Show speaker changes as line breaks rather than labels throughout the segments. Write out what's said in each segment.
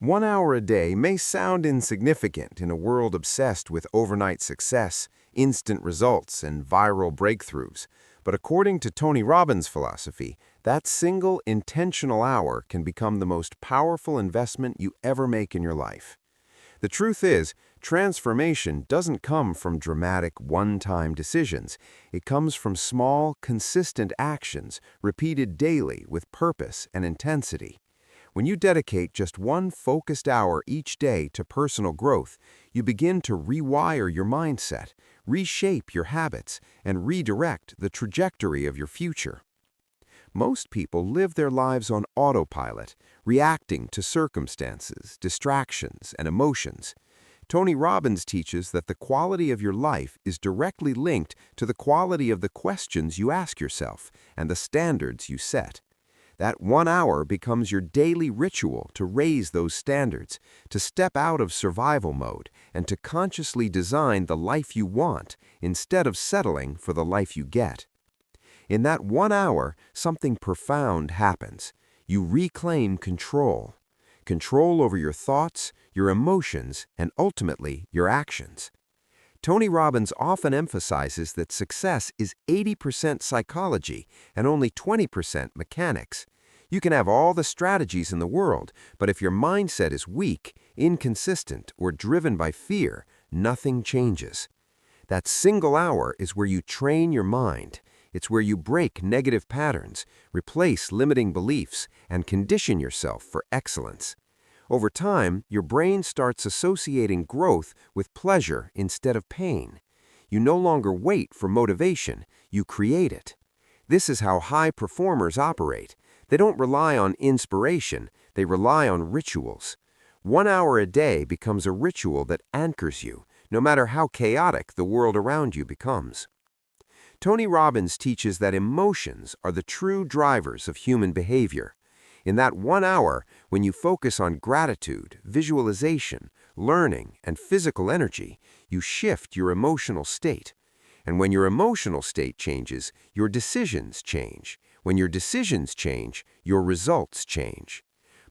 1 hour a day may sound insignificant in a world obsessed with overnight success, instant results, and viral breakthroughs. But according to Tony Robbins' philosophy, that single intentional hour can become the most powerful investment you ever make in your life. The truth is, transformation doesn't come from dramatic one-time decisions. It comes from small, consistent actions repeated daily with purpose and intensity. When you dedicate just one focused hour each day to personal growth, you begin to rewire your mindset, reshape your habits, and redirect the trajectory of your future. Most people live their lives on autopilot, reacting to circumstances, distractions, and emotions. Tony Robbins teaches that the quality of your life is directly linked to the quality of the questions you ask yourself and the standards you set. That 1 hour becomes your daily ritual to raise those standards, to step out of survival mode, and to consciously design the life you want instead of settling for the life you get. In that 1 hour, something profound happens. You reclaim control. Control over your thoughts, your emotions, and ultimately your actions. Tony Robbins often emphasizes that success is 80% psychology and only 20% mechanics. You can have all the strategies in the world, but if your mindset is weak, inconsistent, or driven by fear, nothing changes. That single hour is where you train your mind. It's where you break negative patterns, replace limiting beliefs, and condition yourself for excellence. Over time, your brain starts associating growth with pleasure instead of pain. You no longer wait for motivation, you create it. This is how high performers operate. They don't rely on inspiration, they rely on rituals. 1 hour a day becomes a ritual that anchors you, no matter how chaotic the world around you becomes. Tony Robbins teaches that emotions are the true drivers of human behavior. In that 1 hour, when you focus on gratitude, visualization, learning, and physical energy, you shift your emotional state. And when your emotional state changes, your decisions change. When your decisions change, your results change.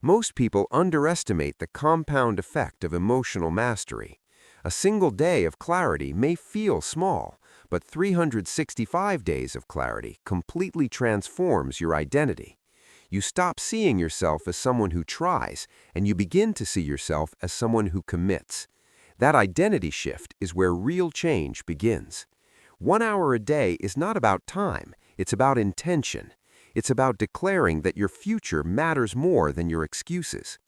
Most people underestimate the compound effect of emotional mastery. A single day of clarity may feel small, but 365 days of clarity completely transforms your identity. You stop seeing yourself as someone who tries, and you begin to see yourself as someone who commits. That identity shift is where real change begins. 1 hour a day is not about time, it's about intention. It's about declaring that your future matters more than your excuses.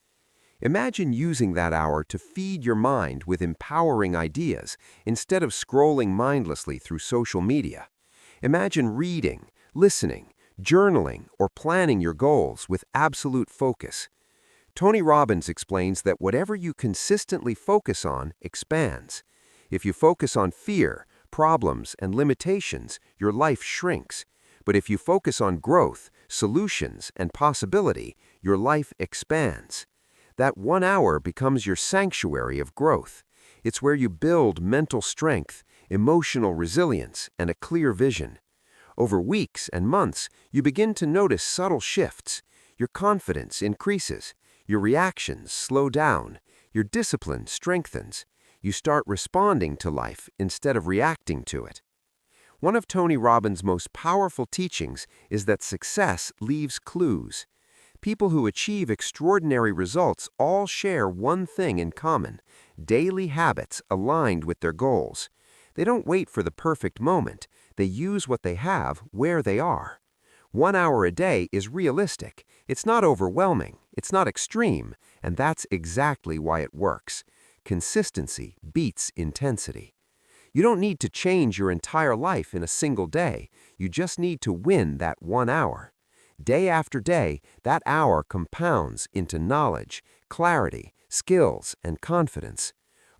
Imagine using that hour to feed your mind with empowering ideas instead of scrolling mindlessly through social media. Imagine reading, listening, journaling, or planning your goals with absolute focus. Tony Robbins explains that whatever you consistently focus on expands. If you focus on fear, problems, and limitations, your life shrinks. But if you focus on growth, solutions, and possibility, your life expands. That 1 hour becomes your sanctuary of growth. It's where you build mental strength, emotional resilience, and a clear vision. Over weeks and months, you begin to notice subtle shifts. Your confidence increases. Your reactions slow down. Your discipline strengthens. You start responding to life instead of reacting to it. One of Tony Robbins' most powerful teachings is that success leaves clues. People who achieve extraordinary results all share one thing in common: daily habits aligned with their goals. They don't wait for the perfect moment. They use what they have where they are. 1 hour a day is realistic. It's not overwhelming. It's not extreme. And that's exactly why it works. Consistency beats intensity. You don't need to change your entire life in a single day. You just need to win that 1 hour. Day after day, that hour compounds into knowledge, clarity, skills, and confidence.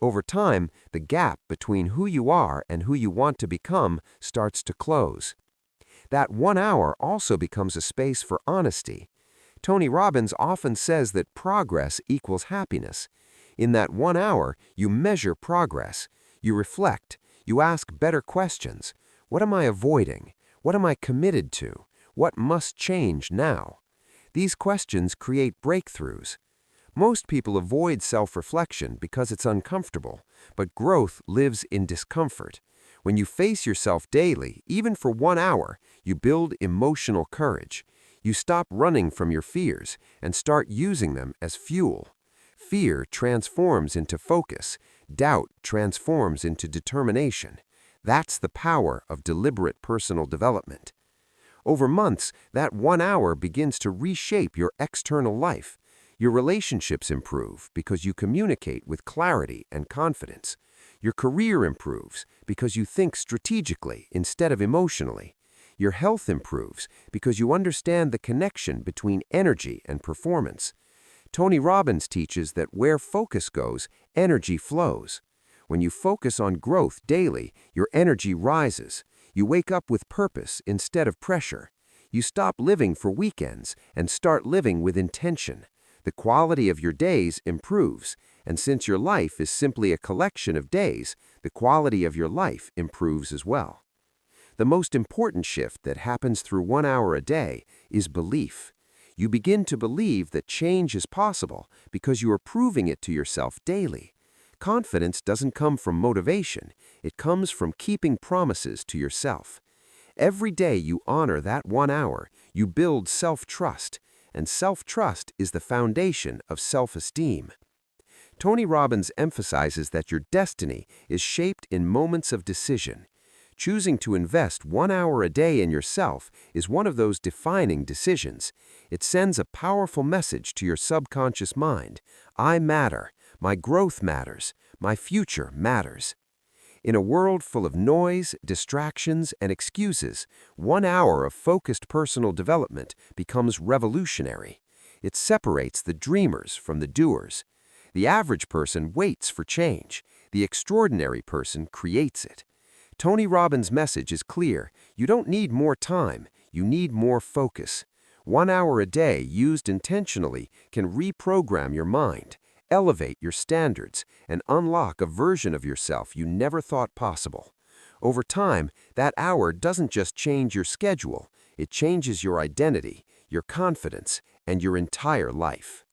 Over time, the gap between who you are and who you want to become starts to close. That 1 hour also becomes a space for honesty. Tony Robbins often says that progress equals happiness. In that 1 hour, you measure progress. You reflect. You ask better questions. What am I avoiding? What am I committed to? What must change now? These questions create breakthroughs. Most people avoid self-reflection because it's uncomfortable, but growth lives in discomfort. When you face yourself daily, even for 1 hour, you build emotional courage. You stop running from your fears and start using them as fuel. Fear transforms into focus. Doubt transforms into determination. That's the power of deliberate personal development. Over months, that 1 hour begins to reshape your external life. Your relationships improve because you communicate with clarity and confidence. Your career improves because you think strategically instead of emotionally. Your health improves because you understand the connection between energy and performance. Tony Robbins teaches that where focus goes, energy flows. When you focus on growth daily, your energy rises. You wake up with purpose instead of pressure. You stop living for weekends and start living with intention. The quality of your days improves, and since your life is simply a collection of days, the quality of your life improves as well. The most important shift that happens through 1 hour a day is belief. You begin to believe that change is possible because you are proving it to yourself daily. Confidence doesn't come from motivation, it comes from keeping promises to yourself. Every day you honor that 1 hour, you build self-trust, and self-trust is the foundation of self-esteem. Tony Robbins emphasizes that your destiny is shaped in moments of decision. Choosing to invest 1 hour a day in yourself is one of those defining decisions. It sends a powerful message to your subconscious mind. I matter. My growth matters. My future matters. In a world full of noise, distractions, and excuses, 1 hour of focused personal development becomes revolutionary. It separates the dreamers from the doers. The average person waits for change. The extraordinary person creates it. Tony Robbins' message is clear. You don't need more time. You need more focus. 1 hour a day used intentionally can reprogram your mind, elevate your standards, and unlock a version of yourself you never thought possible. Over time, that hour doesn't just change your schedule, it changes your identity, your confidence, and your entire life.